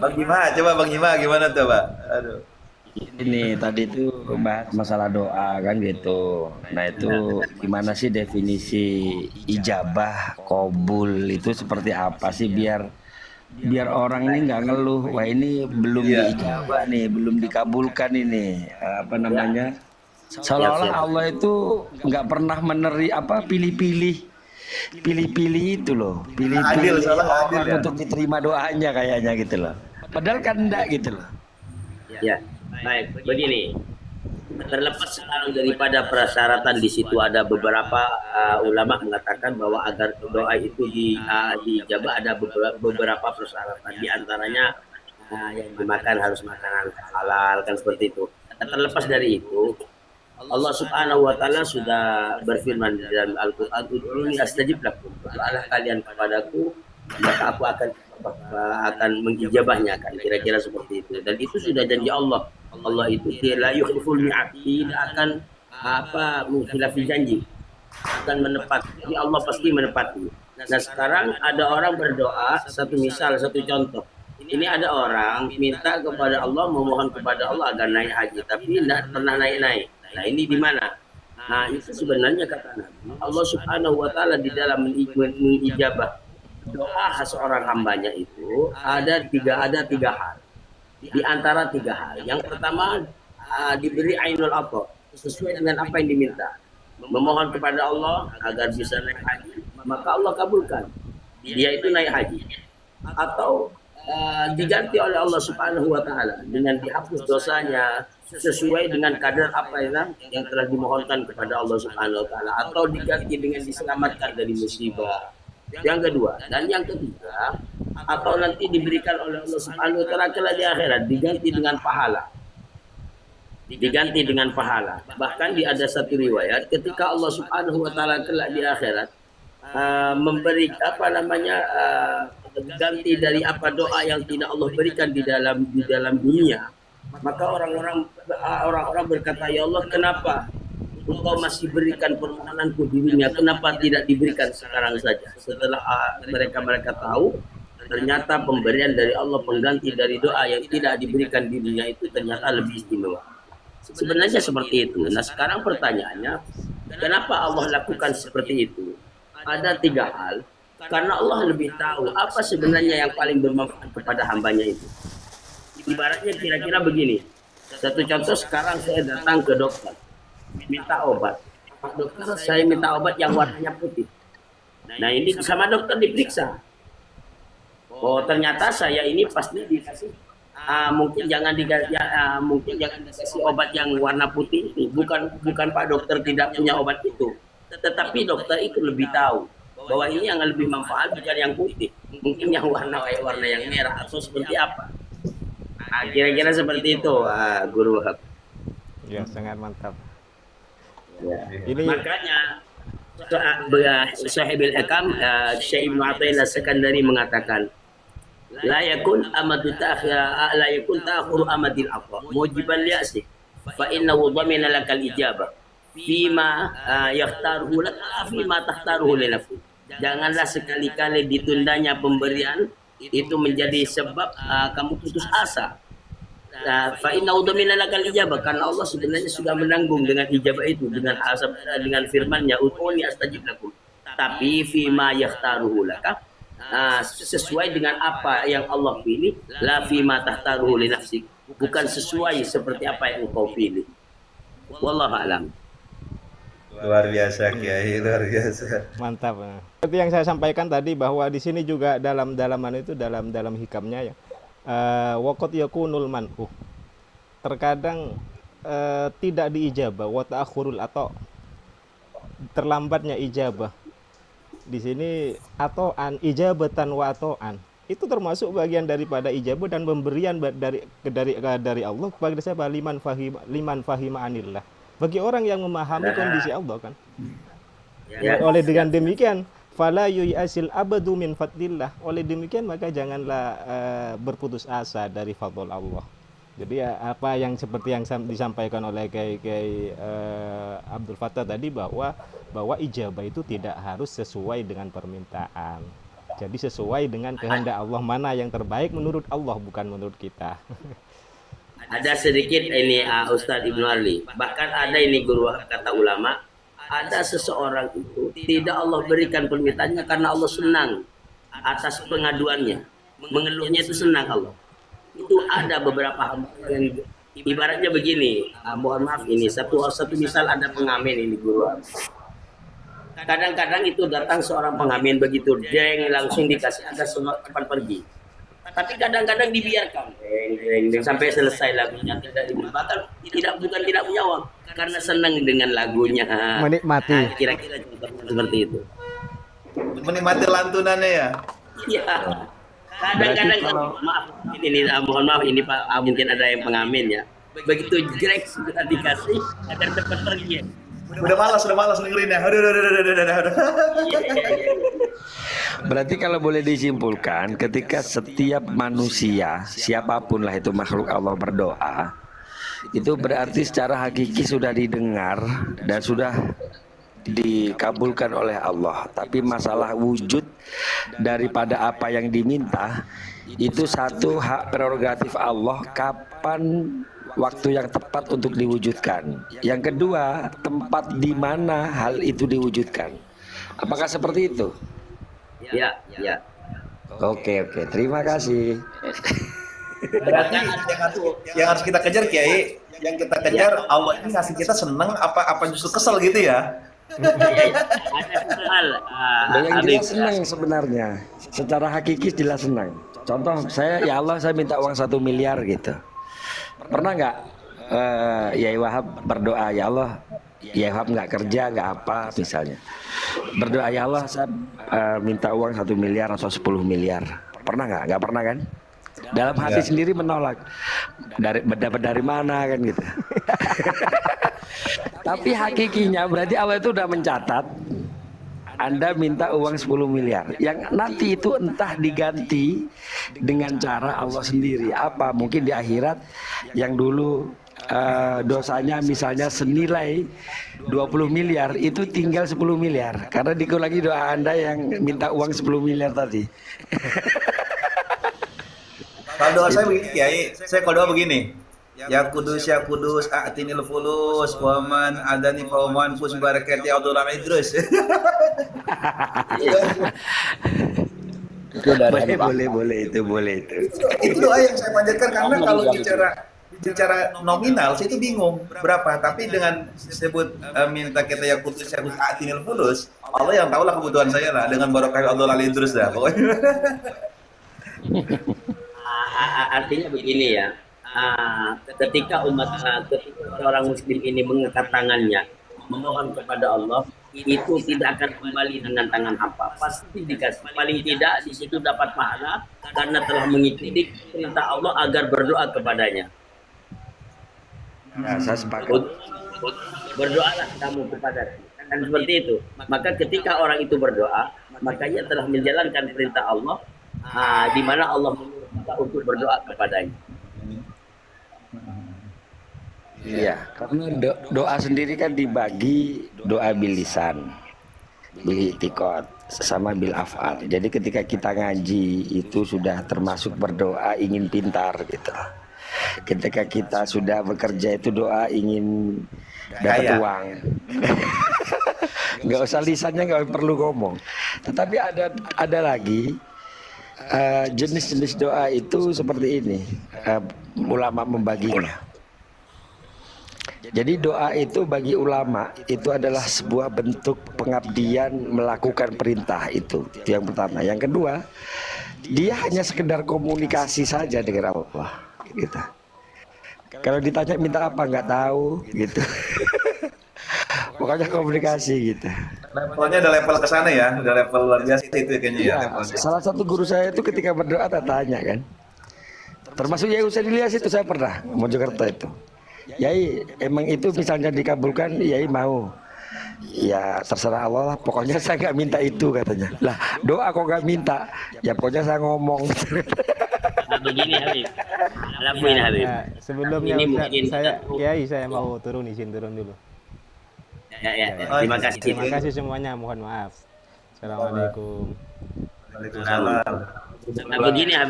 Bang Hima, coba Bang Hima gimana tuh, Pak? Aduh. Ini tadi tuh bahas masalah doa kan gitu. Nah itu gimana sih definisi ijabah, kobul itu seperti apa sih biar biar orang ini nggak ngeluh. Wah ini belum Iya. diijabah nih, belum dikabulkan ini. Apa Ya, namanya? siap Seolah-olah siap. Allah itu nggak pernah pilih-pilih itu loh, Adil, pilih-pilih salah adil orang ya. untuk diterima doanya kayaknya gitu loh. Padahal kan enggak gitu loh. Ya, baik. Begini, terlepas sekarang daripada persyaratan di situ ada beberapa ulama mengatakan bahwa agar doa itu dijabah ada beberapa persyaratan. Di antaranya yang dimakan harus makanan halal kan seperti itu. Terlepas dari itu, Allah Subhanahu wa taala sudah berfirman di dalam Al-Qur'an, "Ud'uni astajib lakum." Berdoalah kalian kepadaku, maka aku akan mengijabahnya kan kira-kira seperti itu. Dan itu sudah janji Allah. Allah itu la yukhliful mi'ad, tidak akan mengkhilafi janji, akan menepati. Jadi Allah pasti menepati. Nah, sekarang ada orang berdoa, satu contoh. Ini ada orang minta kepada Allah, memohon kepada Allah agar naik haji, tapi tidak pernah naik-naik. Nah, ini di mana? Nah, itu sebenarnya kata Nabi, Allah Subhanahu wa taala di dalam mengijabah doa seorang hambanya itu ada tiga hal. Di antara tiga hal. Yang pertama, diberi ainul atha, sesuai dengan apa yang diminta. Memohon kepada Allah agar bisa naik haji, maka Allah kabulkan. Dia itu naik haji. Atau diganti oleh Allah Subhanahu wa taala dengan dihapus dosanya sesuai dengan kadar apa yang telah dimohonkan kepada Allah Subhanahu wa taala, atau diganti dengan diselamatkan dari musibah. Yang kedua dan yang ketiga, atau nanti diberikan oleh Allah Subhanahu wa taala kelak di akhirat diganti dengan pahala. Bahkan ada satu riwayat ketika Allah Subhanahu wa taala kelak di akhirat memberi ganti dari apa doa yang tidak Allah berikan di dalam dunia, maka orang-orang berkata, ya Allah, kenapa Engkau masih berikan permohonanku di dunia, kenapa tidak diberikan sekarang saja? Setelah mereka tahu ternyata pemberian dari Allah, pengganti dari doa yang tidak diberikan di dunia itu ternyata lebih istimewa. Sebenarnya seperti itu. Nah, sekarang pertanyaannya, kenapa Allah lakukan seperti itu? Ada tiga hal. Karena Allah lebih tahu apa sebenarnya yang paling bermanfaat kepada hambanya itu. Ibaratnya kira-kira begini. Satu contoh, sekarang saya datang ke dokter, minta obat. Pak dokter, saya minta obat yang warnanya putih. Nah, ini sama dokter diperiksa. Oh, ternyata saya ini pasti dikasih mungkin jangan dikasih obat yang warna putih ini. Bukan Pak dokter tidak punya obat itu, tetapi dokter itu lebih tahu bahwa ini yang lebih manfaat bukan yang putih, mungkin yang warna yang merah atau seperti apa. Nah, kira-kira seperti itu, Guru Wahab. Ya, sangat mantap. Ya. Ini Makanya Sahibul Hikam, Syekh Ibnu Athaillah Sekandari mengatakan, la yakun ta'khuru amadil afwa mujiban li'asih fa innahu dhamina lakal ijabah fima yakhtaruhu laka fima takhtaruhu li nafsi. Janganlah sekali-kali ditundanya pemberian itu menjadi sebab kamu putus asa. Fa innahu dhamina lakal ijabah, karena Allah sebenarnya sudah menanggung dengan ijabah itu, dengan firman-Nya, ud'uni astajib lakum. Tapi fima yakhtaruhu laka, sesuai dengan apa yang Allah pilih, la fima tahtaruhu li nafsik, bukan sesuai seperti apa yang engkau pilih. Wallahu alam. Luar biasa Kiai, luar biasa. mantap. Seperti yang saya sampaikan tadi bahwa di sini juga dalam hikamnya ya. Waqat yakunul man'u. Terkadang tidak diijabah wa ta'khurul atau terlambatnya ijabah. Di sini ato'an, ijabatan wa ato'an. Itu termasuk bagian daripada ijabah dan pemberian dari Allah kepada siapa? Liman fahima anillah. Bagi orang yang memahami kondisi Allah kan. Ya. Oleh dengan demikian, fala yu'asil abadu min fadlillah. Oleh demikian maka janganlah berputus asa dari fadl Allah. Jadi ya, apa yang seperti yang disampaikan oleh Kiai Abdul Fattah tadi bahwa ijabah itu tidak harus sesuai dengan permintaan. Jadi sesuai dengan kehendak Allah, mana yang terbaik menurut Allah, bukan menurut kita. Ada sedikit ini Ustadz Ibnu Ali. Bahkan ada ini guru kata ulama, ada seseorang itu tidak Allah berikan permintaannya karena Allah senang atas pengaduannya. Mengeluhnya itu senang Allah. Itu ada beberapa hamba yang ibaratnya begini. Mohon maaf ini satu misal ada pengamen ini guru. Kadang-kadang itu datang seorang pengamen begitu, jeng langsung dikasih ada cepat pergi. Tapi kadang-kadang dibiarkan sampai selesai lagunya, tidak bahkan bukan tidak menjawab karena senang dengan lagunya. Menikmati. Kira-kira seperti itu. Menikmati lantunannya ya. Iya. Kadang-kadang maaf ini mohon maaf ini Pak, mungkin ada yang pengamen ya. Begitu jelek sudah dikasih agar cepat pergi. Udah malas dengerinnya. Aduh. Berarti kalau boleh disimpulkan, ketika setiap manusia, siapapun lah itu makhluk Allah berdoa, itu berarti secara hakiki sudah didengar dan sudah dikabulkan oleh Allah. Tapi masalah wujud daripada apa yang diminta, itu satu hak prerogatif Allah, kapan waktu yang tepat untuk diwujudkan. Yang kedua, tempat di mana hal itu diwujudkan. Apakah seperti itu? Ya. Oke, terima kasih. Berarti yang harus kita kejar Kiai, yang kita kejar Allah ini ngasih kita seneng apa justru kesel gitu ya? Ada hal Yang jelas senang sebenarnya. Secara hakiki jelas senang. Contoh saya, ya Allah saya minta uang 1 miliar gitu. Pernah nggak Yai Wahab berdoa, ya Allah, Yai Wahab nggak kerja nggak apa misalnya, berdoa ya Allah saya minta uang 1 miliar atau 10 miliar. Pernah nggak? Nggak pernah kan? Dalam hati sendiri menolak. Dapat dari mana kan gitu. Tapi hakikinya berarti Allah itu udah mencatat Anda minta uang 10 miliar. Yang nanti itu entah diganti dengan cara Allah sendiri. Apa? Mungkin di akhirat yang dulu dosanya misalnya senilai 20 miliar itu tinggal 10 miliar. Karena dikurangi doa Anda yang minta uang 10 miliar tadi. Kalau doa saya begini Kiai, saya kalau doa begini. Ya Kudus a'tinil fulus wa man adani fa man fus barakati Abdul Rahman Idrus. Boleh itu. Itu doa yang saya panjatkan karena kalau bicara nominal saya itu bingung berapa, tapi dengan sebut minta kita ya Kudus a'tinil fulus, Allah yang tahulah kebutuhan saya lah dengan barokah Abdul Rahman Idrus dah pokoknya. Artinya begini ya. Ketika orang muslim ini mengangkat tangannya memohon kepada Allah, itu tidak akan kembali dengan tangan hampa, pasti dikasih. Paling tidak di situ dapat pahala karena telah mengikuti perintah Allah agar berdoa kepadanya. Nah, saya sepakat. Berdoalah kamu kepada, kan seperti itu. Maka ketika orang itu berdoa, makanya telah menjalankan perintah Allah, di mana Allah menyuruh kita untuk berdoa kepadanya. Iya, karena doa sendiri kan dibagi doa bil lisan, bil i'tiqad, sama bil af'al. Jadi ketika kita ngaji itu sudah termasuk berdoa ingin pintar gitu. Ketika kita sudah bekerja itu doa ingin dapat uang. Nggak usah lisannya, nggak perlu ngomong. Tetapi ada lagi jenis-jenis doa itu seperti ini, ulama membaginya. Jadi doa itu bagi ulama itu adalah sebuah bentuk pengabdian melakukan perintah, itu yang pertama. Yang kedua, dia hanya sekedar komunikasi saja dengan Allah gitu. Kalau ditanya minta apa nggak tahu gitu. Pokoknya komunikasi gitu. Levelnya ada level ke sana ya, ada level luar biasa itu kayaknya ya. Salah satu guru saya itu ketika berdoa tanya kan. Termasuk Yai Husain Ilyas itu saya pernah Mojokerto itu. Yai, emang itu misalnya dikabulkan, Yai mau? Ya terserah Allah lah, pokoknya saya nggak minta itu katanya. Lah doa kok nggak minta? Ya pokoknya saya ngomong. Begini Habib, lakuin Habib. Sebelumnya saya mau izin turun dulu. Ya. Terima kasih. Terima kasih semuanya, mohon maaf. Assalamualaikum. Waalaikumsalam. Nah, begini Habib.